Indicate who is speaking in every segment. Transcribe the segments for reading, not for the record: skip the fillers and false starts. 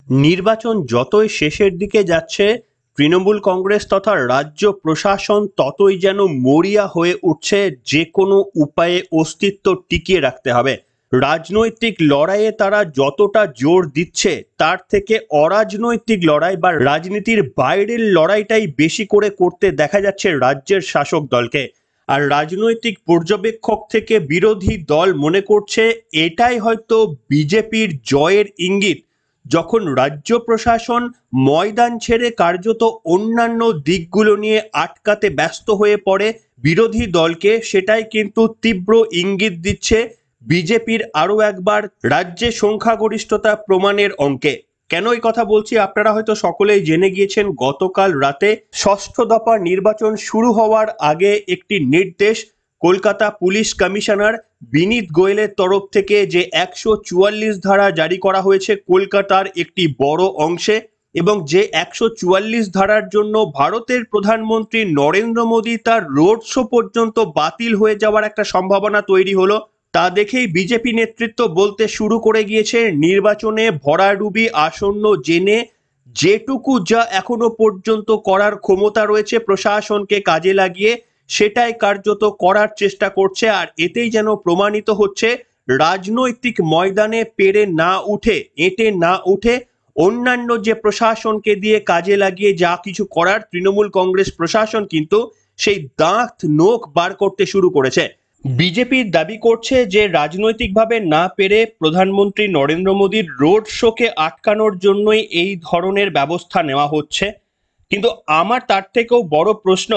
Speaker 1: নির্বাচন যতই শেষের দিকে যাচ্ছে, তৃণমূল কংগ্রেস তথা রাজ্য প্রশাসন ততই যেন মরিয়া হয়ে উঠছে যে কোনো উপায়ে অস্তিত্ব টিকিয়ে রাখতে হবে। রাজনৈতিক লড়াইয়ে তারা যতটা জোর দিচ্ছে তার থেকে অরাজনৈতিক লড়াই বা রাজনীতির বাইরের লড়াইটাই বেশি করে করতে দেখা যাচ্ছে রাজ্যের শাসক দলকে। আর রাজনৈতিক পর্যবেক্ষক থেকে বিরোধী দল মনে করছে এটাই হয়তো বিজেপির জয়ের ইঙ্গিত। যখন রাজ্য প্রশাসন ময়দান ছেড়ে কার্যত অন্যান্য দিকগুলো নিয়ে আটকাতে ব্যস্ত হয়ে পড়ে বিরোধী দলকে, সেটাই কিন্তু তীব্র ইঙ্গিত দিচ্ছে বিজেপির আরো একবার রাজ্যে সংখ্যাগরিষ্ঠতা প্রমাণের অঙ্কে। কেন এই কথা বলছি আপনারা হয়তো সকলেই জেনে গিয়েছেন, গতকাল রাতে ষষ্ঠ দফা নির্বাচন শুরু হওয়ার আগে একটি নির্দেশ কলকাতা পুলিশ কমিশনার বিনীত গোয়েলের তরফ থেকে যে 144 ধারা জারি করা হয়েছে কলকাতার একটি বড় অংশে, এবং যে 144 ধারার জন্য ভারতের প্রধানমন্ত্রী নরেন্দ্র মোদী তার রোড শো পর্যন্ত বাতিল হয়ে যাওয়ার একটা সম্ভাবনা তৈরি হলো, তা দেখেই বিজেপি নেতৃত্ব বলতে শুরু করে গিয়েছে নির্বাচনে ভরাডুবি আসন্ন জেনে যেটুকু যা এখনো পর্যন্ত করার ক্ষমতা রয়েছে প্রশাসনকে কাজে লাগিয়ে সেটাই কার্যত করার চেষ্টা করছে। আর এতেই যেন প্রমাণিত হচ্ছে রাজনৈতিক ময়দানে পেরে না উঠে এঁটে না উঠে অন্যান্য যে প্রশাসনকে দিয়ে কাজে লাগিয়ে যা কিছু করার তৃণমূল কংগ্রেস প্রশাসন কিন্তু সেই দাঁত নোখ বার করতে শুরু করেছে। বিজেপির দাবি করছে যে রাজনৈতিকভাবে না পেরে প্রধানমন্ত্রী নরেন্দ্র মোদীর রোড শোকে আটকানোর জন্যই এই ধরনের ব্যবস্থা নেওয়া হচ্ছে। কিন্তু আমার তার থেকেও বড় প্রশ্ন,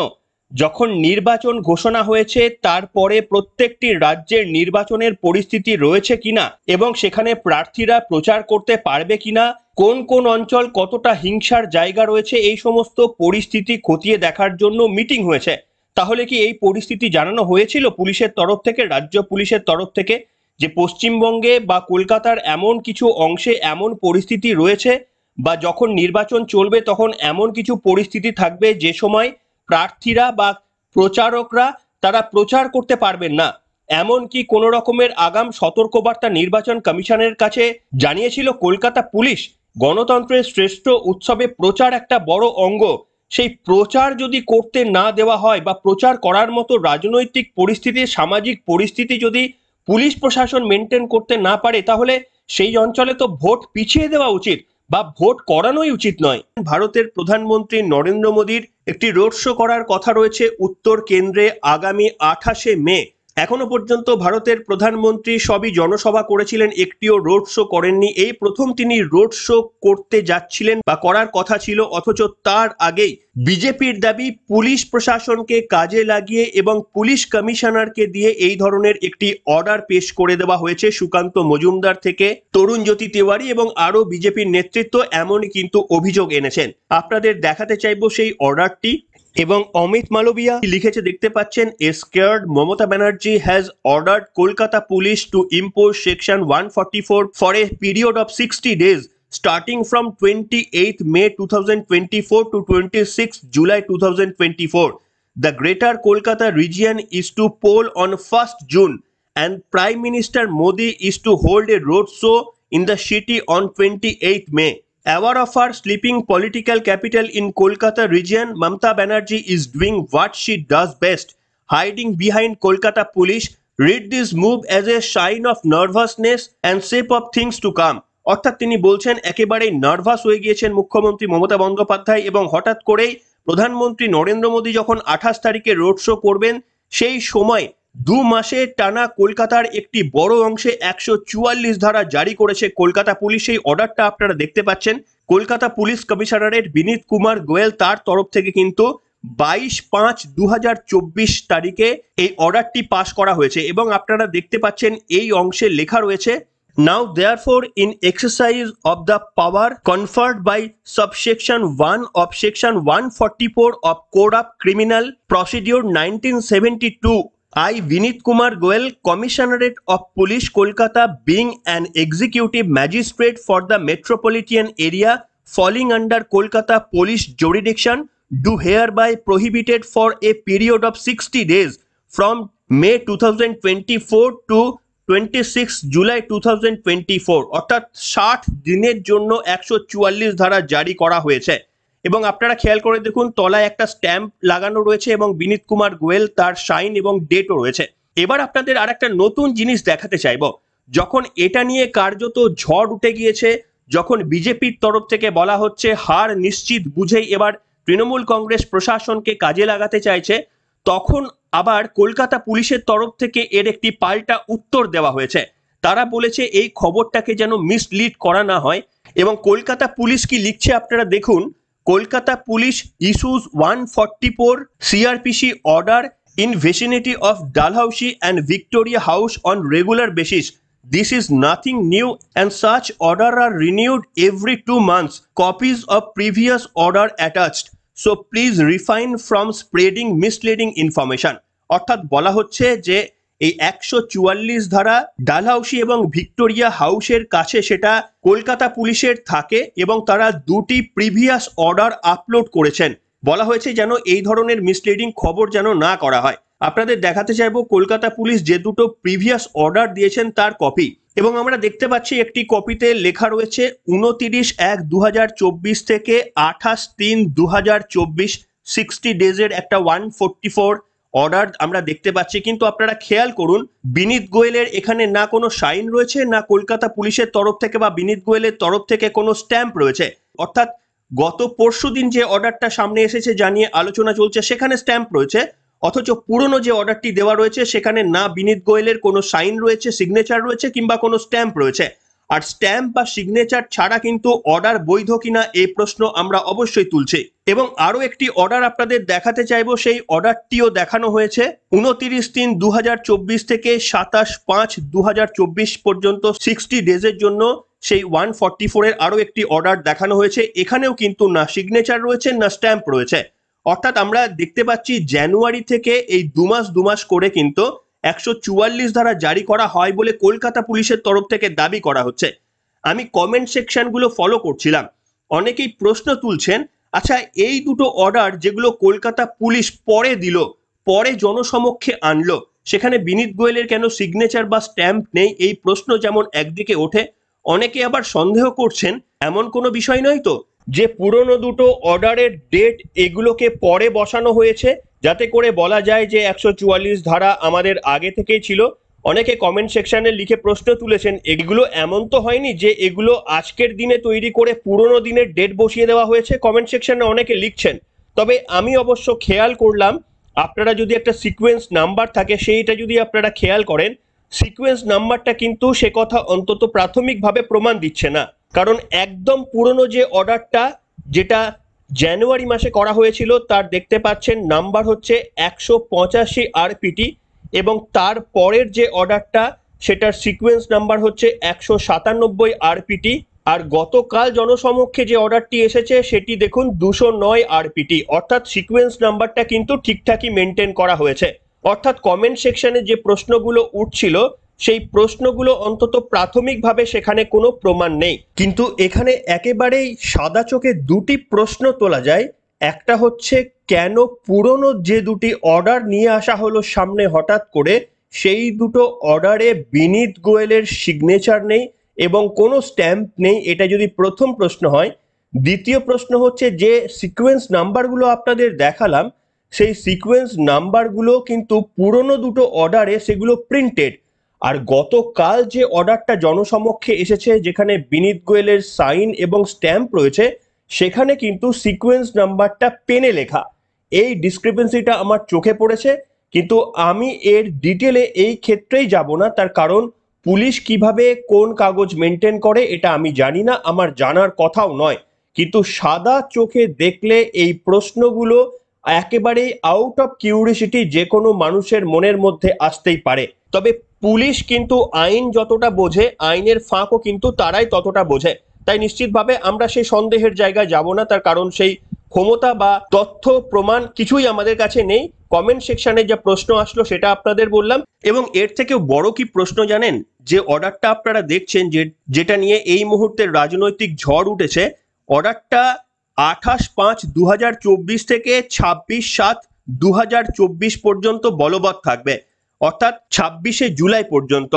Speaker 1: যখন নির্বাচন ঘোষণা হয়েছে তারপরে প্রত্যেকটি রাজ্যের নির্বাচনের পরিস্থিতি রয়েছে কিনা এবং সেখানে প্রার্থীরা প্রচার করতে পারবে কিনা, কোন কোন অঞ্চল কতটা হিংসার জায়গা রয়েছে, এই সমস্ত পরিস্থিতি খতিয়ে দেখার জন্য মিটিং হয়েছে। তাহলে কি এই পরিস্থিতি জানানো হয়েছিল পুলিশের তরফ থেকে, রাজ্য পুলিশের তরফ থেকে, যে পশ্চিমবঙ্গে বা কলকাতার এমন কিছু অংশে এমন পরিস্থিতি রয়েছে বা যখন নির্বাচন চলবে তখন এমন কিছু পরিস্থিতি থাকবে যে সময় প্রার্থীরা বা প্রচারকরা তারা প্রচার করতে পারবেন না, এমন কি কোন রকমের আগাম সতর্কবার্তা নির্বাচন কমিশনের কাছে জানিয়েছিল কলকাতা পুলিশ? গণতন্ত্রের শ্রেষ্ঠ উৎসবে প্রচার একটা বড় অঙ্গ, সেই প্রচার যদি করতে না দেওয়া হয় বা প্রচার করার মতো রাজনৈতিক পরিস্থিতি সামাজিক পরিস্থিতি যদি পুলিশ প্রশাসন মেনটেন করতে না পারে, তাহলে সেই অঞ্চলে তো ভোট পিছিয়ে দেওয়া উচিত বা ভোট করানোই উচিত নয়। ভারতের প্রধানমন্ত্রী নরেন্দ্র মোদীর একটি রোড শো করার কথা রয়েছে উত্তর কেন্দ্রে আগামী 28শে মে। এখনো পর্যন্ত ভারতের প্রধানমন্ত্রী সবই জনসভা করেছিলেন, একটিও রোড শো করেননি। এই প্রথম তিনি রোড শো করতে যাচ্ছিলেন বা করার কথা ছিল, অথচ তার আগেই বিজেপির দাবি পুলিশ প্রশাসনকে কাজে লাগিয়ে এবং পুলিশ কমিশনারকে দিয়ে এই ধরনের একটি অর্ডার পেশ করে দেওয়া হয়েছে। সুকান্ত মজুমদার থেকে তরুণ জ্যোতি তিওয়ারি এবং আরো বিজেপির নেতৃত্ব এমনই কিন্তু অভিযোগ এনেছেন। আপনাদের দেখাতে চাইবো সেই অর্ডারটি। এবং অমিত মালবিয়া লিখেছে, দেখতে পাচ্ছেন, a scared Mamata Banerjee has ordered Kolkata police to impose section 144 for a period of 60 days starting from 28th May 2024 to 26th July 2024. The Greater Kolkata region is to poll on 1st June and Prime Minister Modi is to hold a road show in the city on 28th May. Aware of her sleeping political capital in Kolkata region, Mamata Banerjee is doing what she does best, hiding behind Kolkata police. Read this move as a sign of nervousness and shape of things to come. অর্থাৎ তিনি বলছেন একেবারেই nervous হয়ে গিয়েছেন মুখ্যমন্ত্রী মমতা বন্দ্যোপাধ্যায়, এবং হঠাৎ করেই প্রধানমন্ত্রী নরেন্দ্র মোদী যখন 28 তারিখে রোড শো করবেন সেই সময় 2 মাসে টানা কলকাতার একটি বড় অংশে 144 ধারা জারি করেছে কলকাতা পুলিশ। এই অর্ডারটা আপনারা দেখতে পাচ্ছেন, কলকাতা পুলিশ কমিশনারেট বিনীত কুমার গোয়েল তার তরফ থেকে কিন্তু 22/5/2024 তারিখে এই অর্ডারটি পাশ করা হয়েছে। এবং আপনারা দেখতে পাচ্ছেন এই অংশে লেখা রয়েছে, Now therefore in exercise of the power conferred by subsection 1 of section 144 of Code of Criminal Procedure 1972, I Vinit Kumar Goel, Commissionerate of Police Kolkata, being an executive magistrate for the metropolitan area falling under Kolkata police jurisdiction, do hereby prohibited for a period of 60 days from May 2024 to 26 July 2024, অর্থাৎ 60 দিনের জন্য 144 ধারা জারি করা হয়েছে। এবং আপনারা খেয়াল করে দেখুন, তলায় একটা স্ট্যাম্প লাগানো রয়েছে এবং বিনীত কুমার গোয়েল তার সাইন এবং ডেটও রয়েছে। এবার আপনাদের আর একটা নতুন জিনিস দেখাতে চাইবো, যখন এটা নিয়ে কার্যত ঝড় উঠে গিয়েছে, যখন বিজেপির তরফ থেকে বলা হচ্ছে হার নিশ্চিত বুঝেই এবার তৃণমূল কংগ্রেস প্রশাসনকে কাজে লাগাতে চাইছে, তখন আবার কলকাতা পুলিশের তরফ থেকে এর একটি পাল্টা উত্তর দেওয়া হয়েছে। তারা বলেছে এই খবরটাকে যেন মিসলিড করা না হয়। এবং কলকাতা পুলিশ কি লিখছে আপনারা দেখুন, Kolkata police issues 144 CRPC order in vicinity of Dalhousie and Victoria House on regular basis. This is nothing new and such order are renewed every 2 months. Copies of previous order attached. So please refrain from spreading misleading information. অর্থাৎ বলা হচ্ছে যে এই 144 ধারা ডালহাউসি এবং Victoria হাউসের কাছে সেটা কলকাতা পুলিশের থাকে এবং তারা দুটি প্রিভিয়াস অর্ডার আপলোড করেছেন। বলা হয়েছে যেন এই ধরনের মিসলিডিং খবর যেন না করা হয়। আপনাদের দেখাতে চাইবো কলকাতা পুলিশ যে দুটো প্রিভিয়াস অর্ডার দিয়েছেন তার কপি। এবং আমরা দেখতে পাচ্ছি একটি কপিতে লেখা রয়েছে 29/1/2024 থেকে 28/3/2024, 60 ডেজের একটা 144 অর্ডার আমরা দেখতে পাচ্ছি। কিন্তু আপনারা খেয়াল করুন, বিনীত গোয়েলের এখানে না কোনো সাইন রয়েছে, না কলকাতা পুলিশের তরফ থেকে বা বিনীত গোয়েলের তরফ থেকে কোনো স্ট্যাম্প রয়েছে। অর্থাৎ গত পরশুদিন যে অর্ডারটা সামনে এসেছে জানিয়ে আলোচনা চলছে সেখানে স্ট্যাম্প রয়েছে, অথচ পুরনো যে অর্ডারটি দেওয়া রয়েছে সেখানে না বিনীত গোয়েলের কোনো সাইন রয়েছে, সিগনেচার রয়েছে কিংবা কোনো স্ট্যাম্প রয়েছে। আর স্ট্যাম্প বা সিগনেচার ছাড়া কিন্তু অর্ডার বৈধ কিনা এই প্রশ্ন আমরা অবশ্যই তুলছি। এবং আরো একটি অর্ডার আপনাদের দেখাতে চাইবো, সেই অর্ডারটিও দেখানো হয়েছে 29/3/2024 থেকে 27/5/2024 পর্যন্ত 60 ডেজের জন্য সেই 144 এর আরো একটি অর্ডার দেখানো হয়েছে। এখানেও কিন্তু না সিগনেচার রয়েছে না স্ট্যাম্প রয়েছে। অর্থাৎ আমরা দেখতে পাচ্ছি জানুয়ারি থেকে এই 2 মাস করে কিন্তু 144 ধারা জারি করা হয় বলে কলকাতা পুলিশের তরফ থেকে দাবি করা হচ্ছে। আমি কমেন্ট সেকশনগুলো ফলো করছিলাম, অনেকেই প্রশ্ন তুলছেন, আচ্ছা এই দুটো অর্ডার যেগুলো কলকাতা পুলিশ পরে দিল, পরে জনসমক্ষে আনলো, সেখানে বিনীত গোয়েলের কেন সিগনেচার বা স্ট্যাম্প নেই? এই প্রশ্ন যেমন একদিকে ওঠে, অনেকে আবার সন্দেহ করছেন এমন কোনো বিষয় নয় তো যে পুরনো দুটো অর্ডারের ডেট এগুলোকে পরে বসানো হয়েছে যাতে করে বলা যায় যে 144 ধারা আমাদের আগে থেকেই ছিল। অনেকে কমেন্ট সেকশনে লিখে প্রশ্ন তুলেছেন, এগুলো এমন তো হয়নি যে এগুলো আজকের দিনে তৈরি করে পুরনো দিনের ডেট বসিয়ে দেওয়া হয়েছে? কমেন্ট সেকশনে অনেকে লিখছেন। তবে আমি অবশ্য খেয়াল করলাম, আপনারা যদি একটা সিকোয়েন্স নাম্বার থাকে সেইটা যদি আপনারা খেয়াল করেন, সিকোয়েন্স নাম্বারটা কিন্তু সে কথা অন্তত প্রাথমিকভাবে প্রমাণ দিচ্ছে না। কারণ একদম পুরনো যে অর্ডারটা যেটা জানুয়ারি মাসে করা হয়েছিল তার দেখতে পাচ্ছেন নাম্বার হচ্ছে 185 RPT এবং তার পরের যে অর্ডারটা সেটার সিকোয়েন্স নাম্বার হচ্ছে 197 RPT। আর গতকাল জনসমক্ষে যে অর্ডারটি এসেছে সেটি দেখুন 209 RPT, অর্থাৎ সিকোয়েন্স নাম্বারটা কিন্তু ঠিকঠাকই মেনটেন করা হয়েছে। অর্থাৎ কমেন্ট সেকশনে যে প্রশ্নগুলো উঠছিল সেই প্রশ্নগুলো অন্তত প্রাথমিকভাবে সেখানে কোনো প্রমাণ নেই। কিন্তু এখানে একেবারেই সাদা চোখে দুটি প্রশ্ন তোলা যায়। একটা হচ্ছে কেন পুরনো যে দুটি অর্ডার নিয়ে আসা হলো সামনে হঠাৎ করে, সেই দুটো অর্ডারে বিনীত গোয়েলের সিগনেচার নেই এবং কোনো স্ট্যাম্প নেই, এটা যদি প্রথম প্রশ্ন হয়। দ্বিতীয় প্রশ্ন হচ্ছে যে সিকোয়েন্স নাম্বারগুলো আপনাদের দেখালাম, সেই সিকোয়েন্স নাম্বারগুলো কিন্তু পুরনো দুটো অর্ডারে সেগুলো প্রিন্টেড। আর গতকাল যে অর্ডারটা জনসমক্ষে এসেছে যেখানে বিনীত গোয়েলের সাইন এবং স্ট্যাম্প রয়েছে সেখানে কিন্তু সিকোয়েন্স নাম্বারটা পেনে লেখা। এই ডিসক্রিপেন্সিটা আমার চোখে পড়েছে, কিন্তু আমি এর ডিটেলে এই ক্ষেত্রেই যাব না, তার কারণ পুলিশ কিভাবে কোন কাগজ মেনটেন করে এটা আমি জানি না, আমার জানার কথাও নয়। কিন্তু সাদা চোখে দেখলে এই প্রশ্নগুলো একেবারেই আউট অফ কিউরিসিটি যে কোনো মানুষের মনের মধ্যে আসতেই পারে। তবে পুলিশ কিন্তু আইন যতটা বোঝে, আইনের ফাঁকও কিন্তু তারাই ততটা বোঝে। তাই নিশ্চিতভাবে আমরা সেই সন্দেহের জায়গায় যাব না, তার কারণ সেই ক্ষমতা বা তথ্য প্রমাণ কিছুই আমাদের কাছে নেই। কমেন্ট সেকশনে যে প্রশ্ন আসলো সেটা আপনাদের বললাম। এবং এর থেকেও বড় কি প্রশ্ন জানেন, যে অর্ডারটা আপনারা দেখছেন যেটা নিয়ে এই মুহূর্তের রাজনৈতিক ঝড় উঠেছে, অর্ডারটা 28/5/2024 থেকে 26/7/2024 পর্যন্ত বলবৎ থাকবে, অর্থাৎ 26শে জুলাই পর্যন্ত।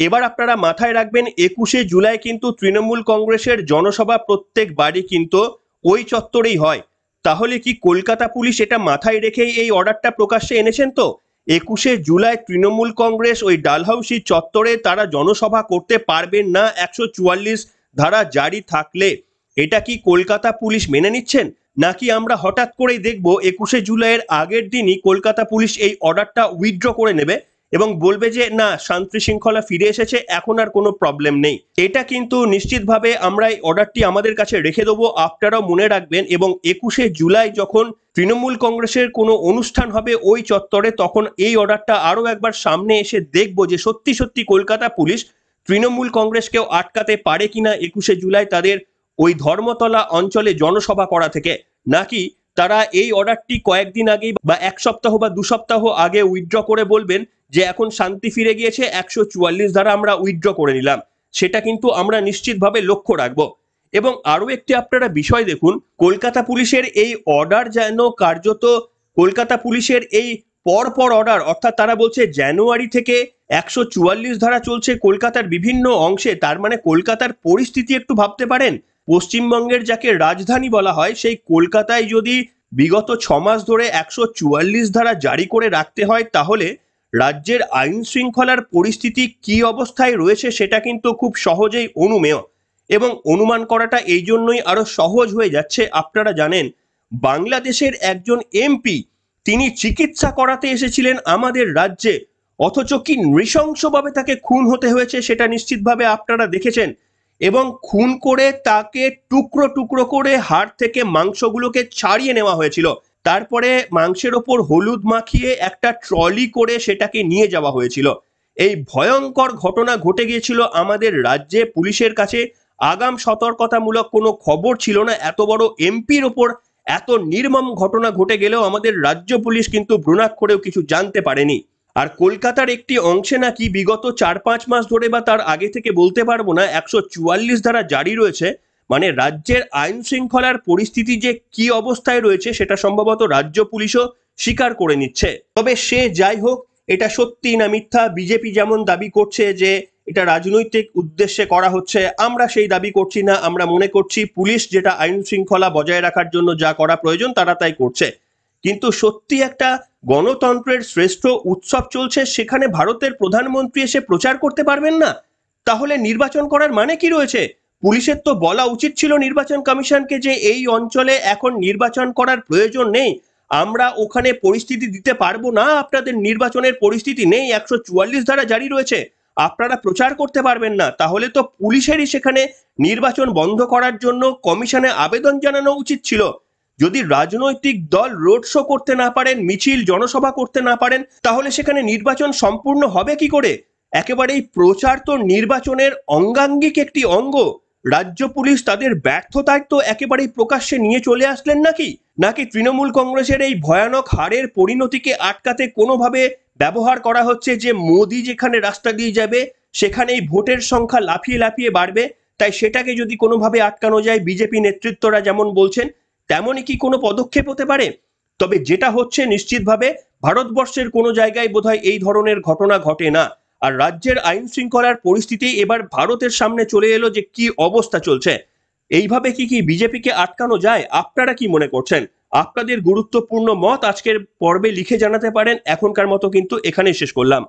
Speaker 1: এবার আপনারা মাথায় রাখবেন 21শে জুলাই কিন্তু তৃণমূল কংগ্রেসের জনসভা প্রত্যেক বাড়ি কিন্তু ওই চত্বরেই হয়। তাহলে কি কলকাতা পুলিশ এটা মাথায় রেখেই এই অর্ডারটা প্রকাশ্যে এনেছেন? তো 21শে জুলাই তৃণমূল কংগ্রেস ওই ডালহাউসি চত্বরে তারা জনসভা করতে পারবেন না 144 ধারা জারি থাকলে। এটা কি কলকাতা পুলিশ মেনে নিচ্ছেন? নাকি আমরা হঠাৎ করেই দেখব 21শে জুলাইয়ের আগের দিনই কলকাতা পুলিশ এই অর্ডারটা উইথড্র করে নেবে এবং বলবে যে না, শান্তি শৃঙ্খলা ফিরে এসেছে, এখন আর কোনো প্রবলেম নেই। এটা কিন্তু নিশ্চিতভাবে আমরা এই অর্ডারটি আমাদের কাছে রেখে দেবো, আপনারাও মনে রাখবেন। এবং 21শে জুলাই যখন তৃণমূল কংগ্রেসের কোনো অনুষ্ঠান হবে ওই চত্বরে, তখন এই অর্ডারটা আরো একবার সামনে এসে দেখবো যে সত্যি সত্যি কলকাতা পুলিশ তৃণমূল কংগ্রেসকেও আটকাতে পারে কিনা 21শে জুলাই তাদের ওই ধর্মতলা অঞ্চলে জনসভা করা থেকে, নাকি তারা এই অর্ডারটি কয়েকদিন আগেই বা এক সপ্তাহ বা 2 সপ্তাহ আগে উইথড্র করে বলবেন যে এখন শান্তি ফিরে গিয়েছে, 144 ধারা আমরা উইথড্র করে নিলাম। সেটা কিন্তু আমরা নিশ্চিতভাবে লক্ষ্য রাখবো। এবং আরো একটি আপনারা বিষয় দেখুন, কলকাতা পুলিশের এই অর্ডার যেন কার্যত কলকাতা পুলিশের এই পরপর অর্ডার, অর্থাৎ তারা বলছে জানুয়ারি থেকে 144 ধারা চলছে কলকাতার বিভিন্ন অংশে। তার মানে কলকাতার পরিস্থিতি একটু ভাবতে পারেন, পশ্চিমবঙ্গের যাকে রাজধানী বলা হয় সেই কলকাতায় যদি বিগত 6 মাস ধরে 144 ধারা জারি করে রাখতে হয়, তাহলে রাজ্যের আইন শৃঙ্খলার পরিস্থিতি কি অবস্থায় রয়েছে সেটা কিন্তু খুব সহজেই অনুমেয়। এবং অনুমান করাটা এই জন্যই আরো সহজ হয়ে যাচ্ছে, আপনারা জানেন বাংলাদেশের একজন এমপি তিনি চিকিৎসা করাতে এসেছিলেন আমাদের রাজ্যে, অথচ কি নৃশংসভাবে তাকে খুন হতে হয়েছে সেটা নিশ্চিতভাবে আপনারা দেখেছেন। এবং খুন করে তাকে টুকরো টুকরো করে হাড় থেকে মাংসগুলোকে ছাড়িয়ে নেওয়া হয়েছিল, তারপরে মাংসের ওপর হলুদ মাখিয়ে একটা ট্রলি করে সেটাকে নিয়ে যাওয়া হয়েছিল। এই ভয়ঙ্কর ঘটনা ঘটে গিয়েছিল আমাদের রাজ্যে, পুলিশের কাছে আগাম সতর্কতামূলক কোনো খবর ছিল না। এত বড় এমপির ওপর এত নির্মম ঘটনা ঘটে গেলেও আমাদের রাজ্য পুলিশ কিন্তু ভ্রূণাক্ষরেও কিছু জানতে পারেনি। আর কলকাতার একটি অংশে নাকি বিগত 4-5 মাস ধরে বা তার আগে থেকে বলতে পারবো না 144 ধারা জারি রয়েছে। মানে রাজ্যের আইন শৃঙ্খলার পরিস্থিতি যে কি অবস্থায় রয়েছে সেটা সম্ভবত রাজ্য পুলিশও স্বীকার করে নিচ্ছে। তবে সে যাই হোক, এটা সত্যি না মিথ্যা, বিজেপি যেমন দাবি করছে যে এটা রাজনৈতিক উদ্দেশ্যে করা হচ্ছে, আমরা সেই দাবি করছি না। আমরা মনে করছি পুলিশ যেটা আইন শৃঙ্খলা বজায় রাখার জন্য যা করা প্রয়োজন তারা তাই করছে। কিন্তু সত্যি একটা গণতন্ত্রের শ্রেষ্ঠ উৎসব চলছে, সেখানে ভারতের প্রধানমন্ত্রী এসে প্রচার করতে পারবেন না? তাহলে নির্বাচন করার মানে কি রয়েছে? পুলিশের তো বলা উচিত ছিল নির্বাচন কমিশনকে যে এই অঞ্চলে এখন নির্বাচন করার প্রয়োজন নেই, আমরা ওখানে পরিস্থিতি দিতে পারবো না, আপনাদের নির্বাচনের পরিস্থিতি নেই, 144 ধারা জারি রয়েছে, আপনারা প্রচার করতে পারবেন না। তাহলে তো পুলিশেরই সেখানে নির্বাচন বন্ধ করার জন্য কমিশনে আবেদন জানানো উচিত ছিল। যদি রাজনৈতিক দল রোড শো করতে না পারেন, মিছিল জনসভা করতে না পারেন, তাহলে সেখানে নির্বাচন সম্পূর্ণ হবে কি করে? একেবারেই প্রচার তো নির্বাচনের অঙ্গাঙ্গিক একটি অঙ্গ। রাজ্য পুলিশ তাদের ব্যর্থতায় তো একেবারেই প্রকাশ্যে নিয়ে চলে আসলেন নাকি? নাকি তৃণমূল কংগ্রেসের এই ভয়ানক হারের পরিণতিকে আটকাতে কোনোভাবে ব্যবহার করা হচ্ছে যে মোদি যেখানে রাস্তা দিয়ে যাবে সেখানেই ভোটের সংখ্যা লাফিয়ে লাফিয়ে বাড়বে, তাই সেটাকে যদি কোনোভাবে আটকানো যায়, বিজেপি নেতৃত্বরা যেমন বলছেন, তেমনই কি কোনো পদক্ষেপ হতে পারে? তবে যেটা হচ্ছে নিশ্চিতভাবে ভারতবর্ষের কোনো জায়গায় বোধহয় এই ধরনের ঘটনা ঘটে না। আর রাজ্যের আইন শৃঙ্খলার পরিস্থিতি এবার ভারতের সামনে চলে এলো যে কি অবস্থা চলছে। এইভাবে কি বিজেপিকে আটকানো যায়? আপনারা কি মনে করছেন? আপনাদের গুরুত্বপূর্ণ মত আজকের পর্বে লিখে জানাতে পারেন। এখনকার মতো কিন্তু এখানেই শেষ করলাম।